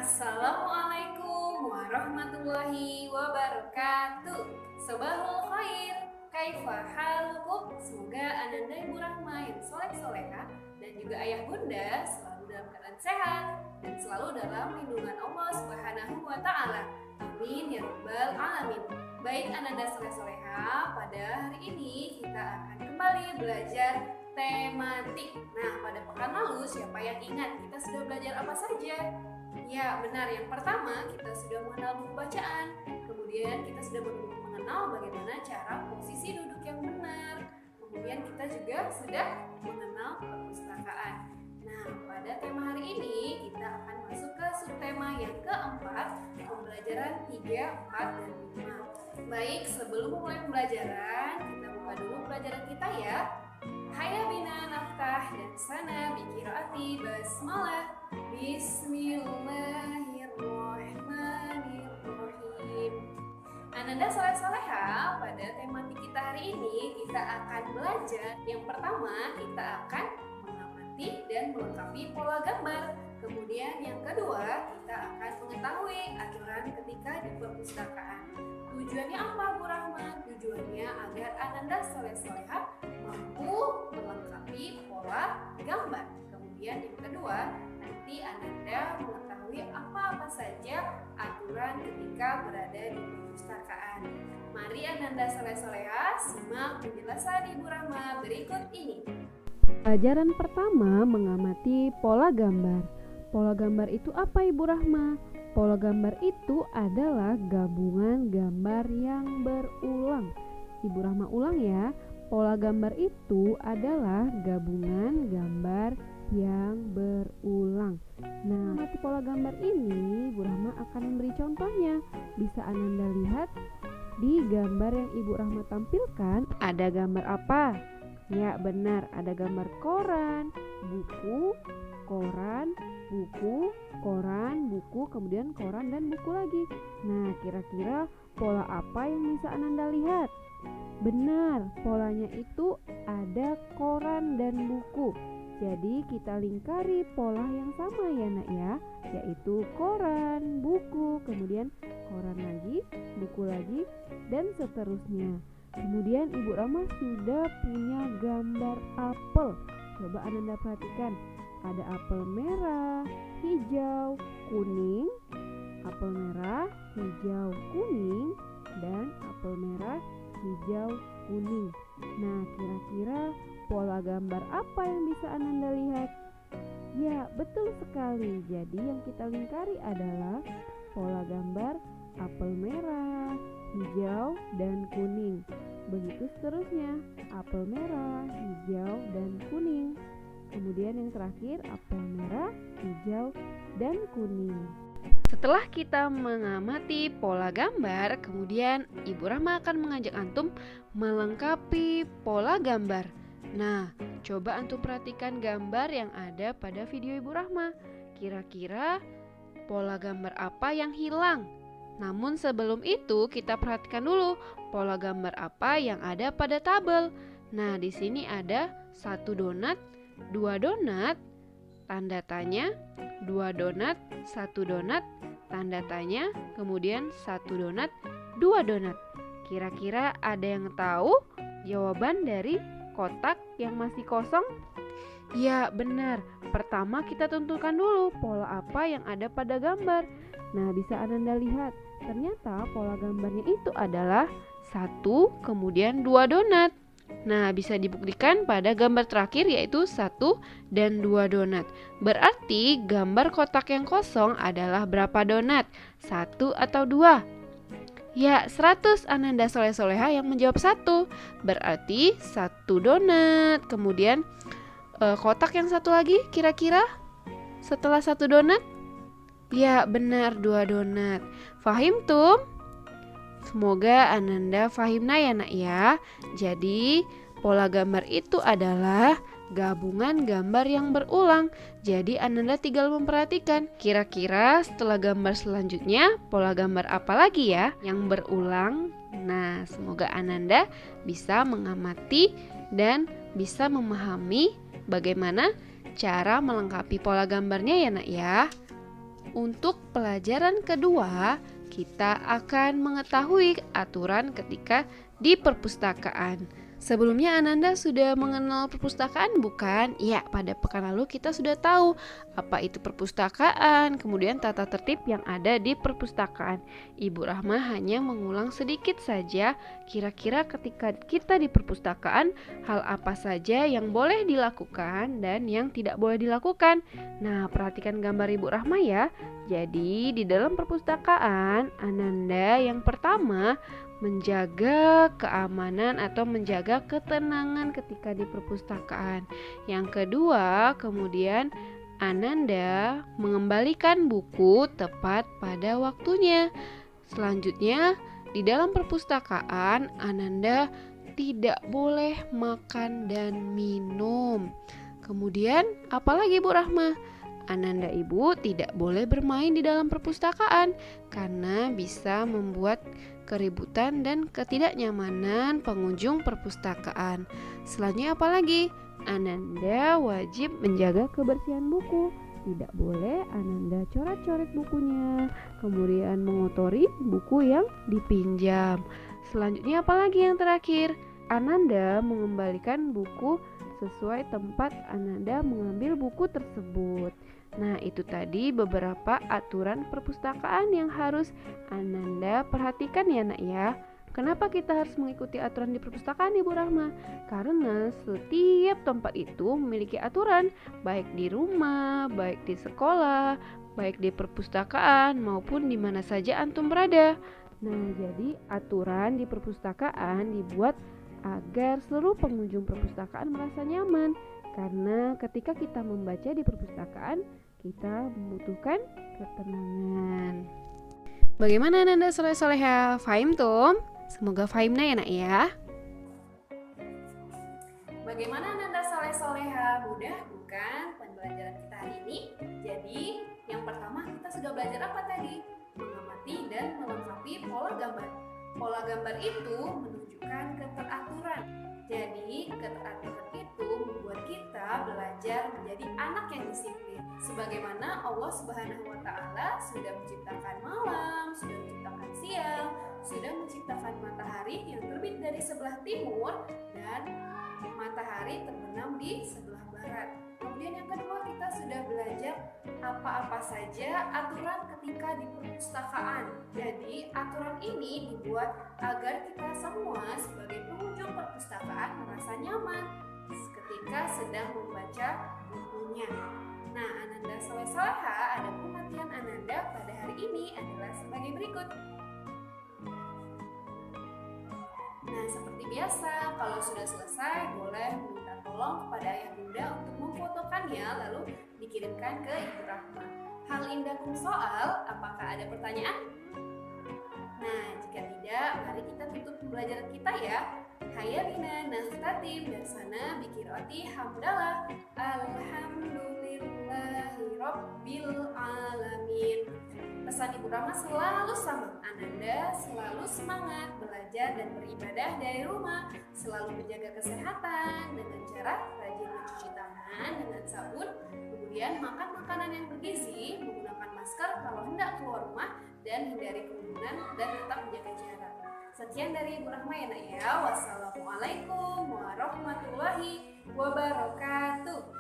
Assalamualaikum warahmatullahi wabarakatuh. Sobahul khair, kaifa halukum? Semoga Ananda Ibu Rahma yang soleh-soleha dan juga ayah bunda selalu dalam keadaan sehat dan selalu dalam lindungan Allah Subhanahu wa Ta'ala. Amin ya rabbal alamin. Baik Ananda soleh-soleha, pada hari ini kita akan kembali belajar tematik. Nah, pada pekan lalu siapa yang ingat kita sudah belajar apa saja? Ya, benar. Yang pertama, kita sudah mengenal buku bacaan. Kemudian kita sudah mengenal bagaimana cara posisi duduk yang benar. Kemudian kita juga sudah mengenal perpustakaan. Nah, pada tema hari ini kita akan masuk ke subtema yang keempat, pembelajaran 3, 4, dan 5. Baik, sebelum memulai pembelajaran, kita buka dulu pelajaran kita ya. Hayya bina naftah dan sana bikiraati basmalah. Bismillahirrahmanirrahim. Ananda soleh-soleha, pada tematik kita hari ini kita akan belajar. Yang pertama, kita akan mengamati dan melengkapi pola gambar. Kemudian yang kedua, kita akan mengetahui aturan ketika di perpustakaan. Tujuannya apa, Bu Rahman? Tujuannya agar Ananda soleh-soleha mampu melengkapi pola gambar. Kemudian yang kedua, nanti Ananda mengetahui apa-apa saja aturan ketika berada di perpustakaan. Mari Ananda soleh-soleha simak penjelasan Ibu Rahma berikut ini. Pelajaran pertama, mengamati pola gambar. Pola gambar itu apa, Ibu Rahma? Pola gambar itu adalah gabungan gambar yang berulang. Ibu Rahma ulang ya. Pola gambar itu adalah gabungan gambar yang berulang. Nah, mengamati pola gambar ini, Ibu Rahma akan memberi contohnya. Bisa Ananda lihat di gambar yang Ibu Rahma tampilkan. Ada gambar apa? Ya, benar, ada gambar koran, buku, koran, buku, koran, buku, kemudian koran dan buku lagi. Nah, kira-kira pola apa yang bisa Ananda lihat? Benar, polanya itu ada koran dan buku. Jadi kita lingkari pola yang sama ya nak ya, yaitu koran, buku, kemudian koran lagi, buku lagi, dan seterusnya. Kemudian Ibu Rahma sudah punya gambar apel. Coba Ananda perhatikan, ada apel merah, hijau, kuning, apel merah, hijau, kuning, dan apel merah, hijau, kuning. Nah, kira-kira pola gambar apa yang bisa Ananda lihat? Ya, betul sekali. Jadi yang kita lingkari adalah pola gambar apel merah, hijau, dan kuning. Begitu seterusnya, apel merah, hijau, dan kuning. Kemudian yang terakhir, apel merah, hijau, dan kuning. Setelah kita mengamati pola gambar, kemudian Ibu Rahma akan mengajak antum melengkapi pola gambar. Nah, coba antum perhatikan gambar yang ada pada video Ibu Rahma. Kira-kira pola gambar apa yang hilang? Namun sebelum itu kita perhatikan dulu pola gambar apa yang ada pada tabel. Nah, di sini ada 1 donat, 2 donat, tanda tanya, 2 donat, 1 donat, tanda tanya, kemudian 1 donat, 2 donat. Kira-kira ada yang tahu jawaban dari kotak yang masih kosong? Ya, benar. Pertama kita tentukan dulu pola apa yang ada pada gambar. Nah, bisa Ananda lihat, ternyata pola gambarnya itu adalah 1, kemudian 2 donat. Nah, bisa dibuktikan pada gambar terakhir yaitu 1 dan 2 donat. Berarti gambar kotak yang kosong adalah berapa donat? 1 atau 2? Ya, 100. Ananda soleh-soleha yang menjawab 1. Berarti 1 donat. Kemudian kotak yang satu lagi kira-kira setelah 1 donat? Ya, benar, 2 donat. Fahim tum? Semoga Ananda fahim ya nak ya. Jadi pola gambar itu adalah gabungan gambar yang berulang. Jadi Ananda tinggal memperhatikan, kira-kira setelah gambar selanjutnya pola gambar apa lagi ya yang berulang. Nah, semoga Ananda bisa mengamati dan bisa memahami bagaimana cara melengkapi pola gambarnya ya nak ya. Untuk pelajaran kedua, kita akan mengetahui aturan ketika di perpustakaan. Sebelumnya Ananda sudah mengenal perpustakaan bukan? Ya, pada pekan lalu kita sudah tahu apa itu perpustakaan, kemudian tata tertib yang ada di perpustakaan. Ibu Rahma hanya mengulang sedikit saja, kira-kira ketika kita di perpustakaan, hal apa saja yang boleh dilakukan dan yang tidak boleh dilakukan. Nah, perhatikan gambar Ibu Rahma ya. Jadi, di dalam perpustakaan, Ananda yang pertama menjaga keamanan atau menjaga ketenangan ketika di perpustakaan. Yang kedua, kemudian Ananda mengembalikan buku tepat pada waktunya. Selanjutnya, di dalam perpustakaan Ananda tidak boleh makan dan minum. Kemudian, apalagi Bu Rahma? Ananda Ibu tidak boleh bermain di dalam perpustakaan karena bisa membuat keributan dan ketidaknyamanan pengunjung perpustakaan. Selanjutnya apalagi? Ananda wajib menjaga kebersihan buku. Tidak boleh Ananda coret-coret bukunya, kemudian mengotori buku yang dipinjam. Selanjutnya apalagi yang terakhir? Ananda mengembalikan buku sesuai tempat Ananda mengambil buku tersebut. Nah, itu tadi beberapa aturan perpustakaan yang harus Ananda perhatikan ya nak ya. Kenapa kita harus mengikuti aturan di perpustakaan Ibu Rahma? Karena setiap tempat itu memiliki aturan, baik di rumah, baik di sekolah, baik di perpustakaan maupun di mana saja antum berada. Nah, jadi aturan di perpustakaan dibuat agar seluruh pengunjung perpustakaan merasa nyaman. Karena ketika kita membaca di perpustakaan, kita membutuhkan ketenangan. Bagaimana Ananda soleh-soleha? Fahim Tum? Semoga fahimna ya nak ya. Bagaimana Ananda soleh-soleha? Mudah bukan pembelajaran kita hari ini? Jadi yang pertama kita sudah belajar apa tadi? Mengamati dan melengkapi pola gambar. Pola gambar itu menunjukkan keteraturan. Jadi keteraturan itu membuat kita belajar menjadi anak yang disiplin. Sebagaimana Allah Subhanahu wa Ta'ala sudah menciptakan malam, sudah menciptakan siang, sudah menciptakan matahari yang terbit dari sebelah timur dan matahari terbenam di sebelah barat. Kemudian yang kedua, kita sudah belajar apa-apa saja aturan ketika di perpustakaan. Jadi aturan ini dibuat agar kita semua sebagai pengunjung perpustakaan merasa nyaman ketika sedang membaca bukunya. Nah, Ananda soleh-soleha, ada latihan Ananda pada hari ini adalah sebagai berikut. Nah, seperti biasa, kalau sudah selesai boleh minta tolong kepada ayah bunda untuk memfotokannya lalu dikirimkan ke Ibu Rahma. Hal indakum soal, apakah ada pertanyaan? Nah, jika tidak, mari kita tutup pembelajaran kita ya. Hayya bina nastatim darsana bikiroti hamdalah alhamdulillahi rabbil alamin. Pesan Ibu Rahma selalu sama, Ananda selalu semangat belajar dan beribadah dari rumah, selalu menjaga kesehatan dengan cara rajin mencuci tangan dengan sabun, kemudian makan makanan yang bergizi, menggunakan masker kalau hendak keluar rumah, dan hindari kerumunan dan tetap menjaga jarak. Sekian dari Ibu Rahma ya nak ya. Wassalamualaikum warahmatullahi wabarakatuh.